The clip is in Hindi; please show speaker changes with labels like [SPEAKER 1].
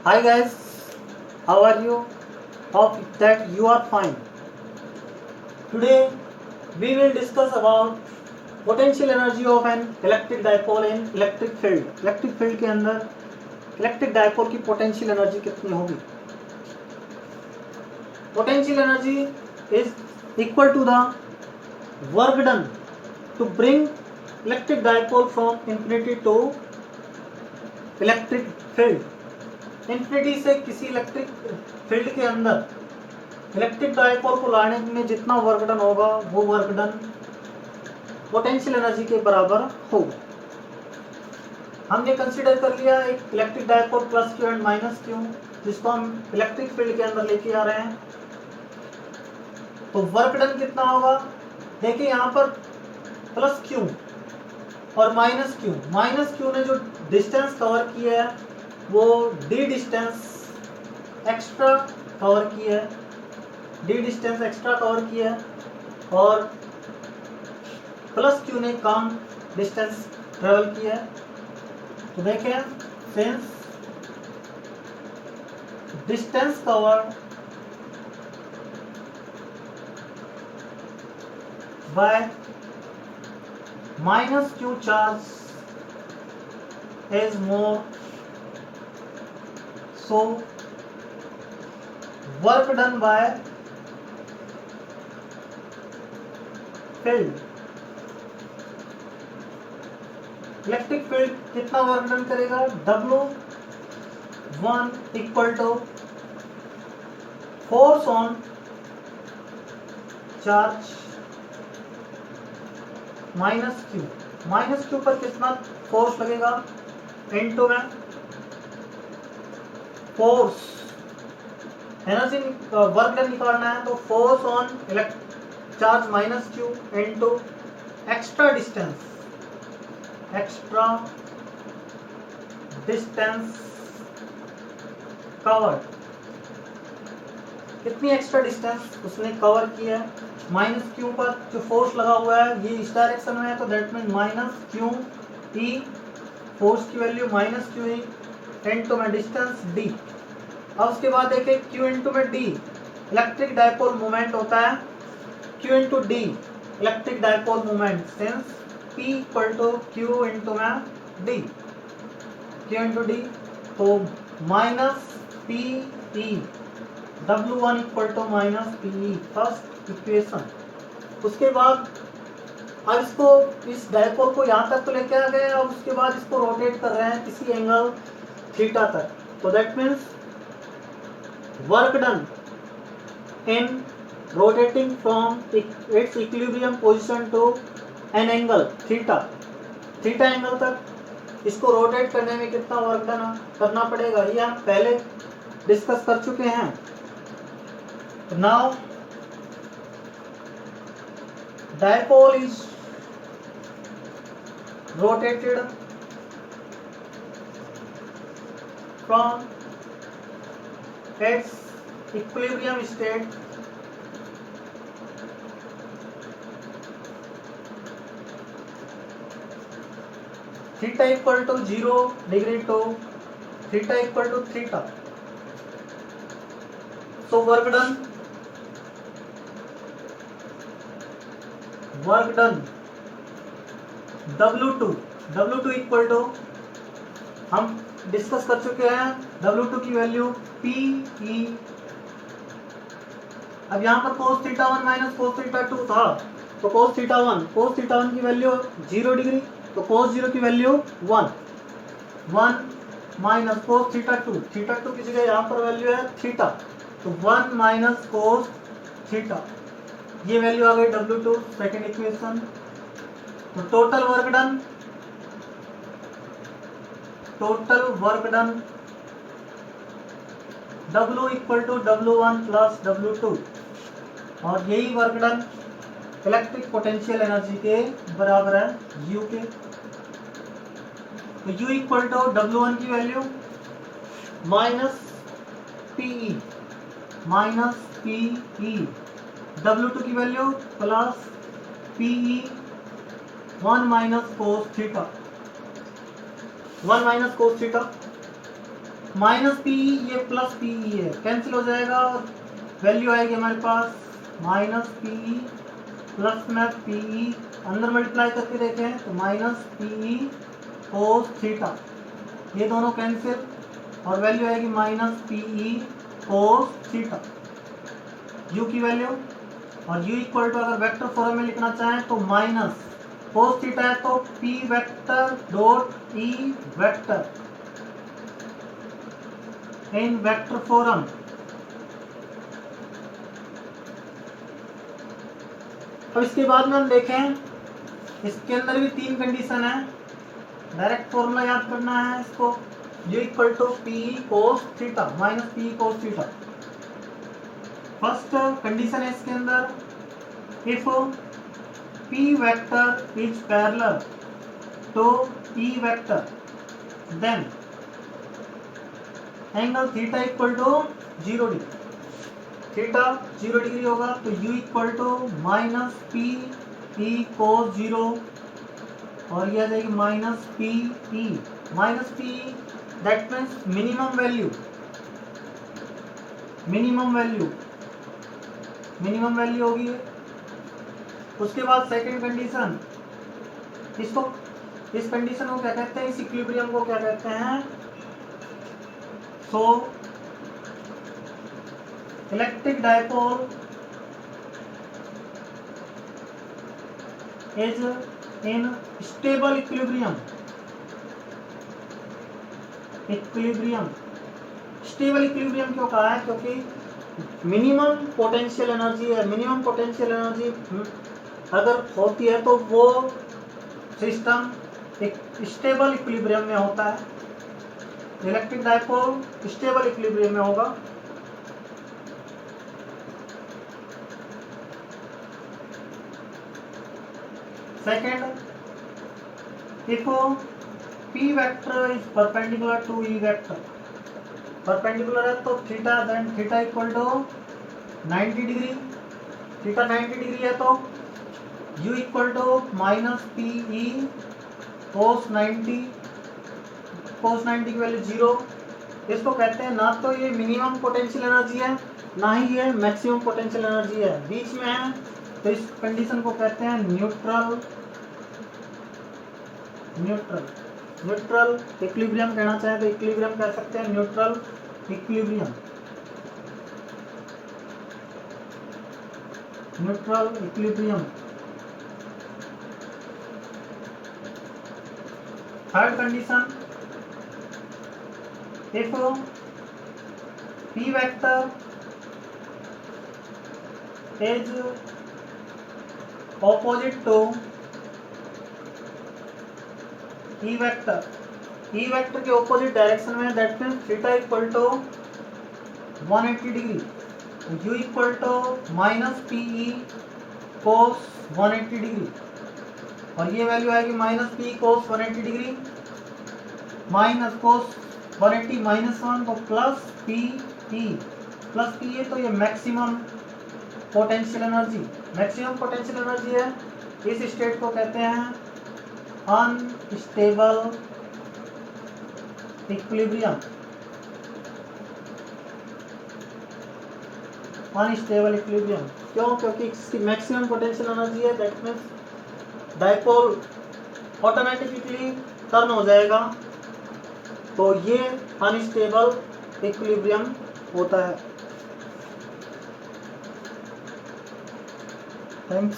[SPEAKER 1] Hi guys, how are you? Hope that you are fine. Today we will discuss about potential energy of an electric dipole in electric field. Electric field के अंदर electric dipole की potential energy कितनी होगी? Potential energy is equal to the work done to bring electric dipole from infinity to electric field. Infinity से किसी इलेक्ट्रिक फील्ड के अंदर इलेक्ट्रिक डाइपोल को लाने में जितना वर्क डन होगा वो वर्क डन पोटेंशियल एनर्जी के बराबर होगा। हमने कंसीडर कर लिया एक electric dipole plus Q and minus Q, जिसको हम इलेक्ट्रिक फील्ड के अंदर लेके आ रहे हैं। तो वर्क डन कितना होगा? देखिए यहाँ पर प्लस क्यू और माइनस क्यू ने जो डिस्टेंस कवर किया है वो डी डिस्टेंस एक्स्ट्रा कवर किया है, और प्लस क्यू ने कम डिस्टेंस ट्रेवल किया है। तो देखें, since distance covered by minus Q charge is more, so work done by field, electric field कितना वर्क डन करेगा? W1 equal to force on charge minus Q पर कितना फोर्स लगेगा? इनटू में फोर्स, एनर्जी वर्क डन निकालना है तो force on charge minus Q into extra distance covered. कितनी एक्स्ट्रा डिस्टेंस उसने कवर किया है? माइनस क्यू पर जो फोर्स लगा हुआ है ये इस डायरेक्शन में है, तो that mean minus q E, force की value minus q E into में डिस्टेंस डी। अब उसके बाद देखिए क्यू इनटू में डी इलेक्ट्रिक डाइपोल मोमेंट होता है, q into d electric dipole moment, since P equal to q into में डी, तो minus P E, W1 equal to minus P E, first equation. उसके बाद अब इसको इस डाइपोल को यहाँ तक तो लेके आ गए, अब उसके बाद इसको रोटेट कर रहे हैं किसी एंगल थीटा तक, तो that means work done in rotating from its equilibrium position to an angle theta angle तक इसको रोटेट करने में कितना वर्क डन करना पड़ेगा, ये हम पहले डिस्कस कर चुके हैं। Now dipole is rotated from its equilibrium state theta equal to 0 degree to theta equal to theta. So work done W2 equal to हम डिस्कस कर चुके हैं, W2 की वैल्यू PE। अब यहाँ पर cos theta 1 minus cos theta 2 था, तो cos थीटा 1 की वैल्यू 0 डिग्री, तो cos 0 की वैल्यू 1 माइनस cos थीटा 2 की जगह यहाँ पर वैल्यू है थीटा, तो 1 माइनस cos थीटा, ये वैल्यू आ गई W2, सेकेंड इक्वेशन। तो total work done W equal to W1 plus W2, और यही work done electric potential energy के बराबर है U के। तो U इक्वल टू W1 की वैल्यू माइनस PE, W2 की value plus PE 1 minus cos theta minus PE, ये प्लस पीई है, कैंसिल हो जाएगा, वैल्यू आएगी हमारे पास माइनस पीई प्लस में पीई, अंदर मल्टीप्लाई करके देखें तो माइनस पीई कोस थीटा, ये दोनों कैंसिल और वैल्यू आएगी minus PE cos theta, U की वैल्यू। और u इक्वल टू अगर वेक्टर फॉर्म में लिखना चाहें तो माइनस कोस थीटा है तो p vector dot e vector इन वेक्टर फॉर्म। अब इसके बाद में हम देखें, इसके अंदर भी तीन कंडीशन है, डायरेक्ट फॉर्मूला याद करना है इसको, u equal to p cos theta minus P cos theta. First condition है इसके अंदर, if p vector is parallel to e vector then angle theta equal to 0 degree, theta 0 degree होगा तो u equal to minus P E cos 0 और ये आ जाएगी minus P E, minus P E that means minimum value, minimum value, minimum value होगी। उसके बाद सेकंड कंडीशन, इसको इस कंडीशन को क्या कहते हैं, इस इक्विलिब्रियम को क्या कहते हैं, so electric dipole is in stable equilibrium, equilibrium stable equilibrium क्यों कहा है, क्योंकि मिनिमम पोटेंशियल एनर्जी है, मिनिमम पोटेंशियल एनर्जी अगर होती है तो वो सिस्टम एक स्टेबल इक्विलिब्रियम में होता है, इलेक्ट्रिक डायपोल स्टेबल इक्विलिब्रियम में होगा। Second, if p vector is perpendicular to e vector, perpendicular है तो theta, then theta equal to 90 degree, theta 90 degree है तो u equal to minus P E cos 90, cos 90 की वैल्यू 0। इसको कहते हैं ना तो ये मिनिमम पोटेंशियल एनर्जी है ना ही ये मैक्सिमम पोटेंशियल एनर्जी है, बीच में है, तो इस कंडीशन को कहते हैं न्यूट्रल, न्यूट्रल, न्यूट्रल इक्विलिब्रियम कहना चाहे तो इक्विलिब्रियम कह सकते हैं, neutral equilibrium, neutral equilibrium. Third condition, if p vector is opposite to e vector, e vector के ऑपोजिट डायरेक्शन में, that means theta equal to 180 degree, u equal to minus P E cos 180 degree और ये वैल्यू आएगी minus P cos 180 degree, minus cos 180 minus 1 तो plus P E, plus P है तो ये maximum potential energy, maximum potential energy है, इस स्टेट को कहते हैं अनस्टेबल इक्विलिब्रियम, अनस्टेबल इक्विलिब्रियम। क्यों, क्योंकि इसकी मैक्सिमम पोटेंशियल एनर्जी है, that means dipole automatically turn हो जाएगा, तो ये अनस्टेबल इक्विलिब्रियम होता है। थैंक्स।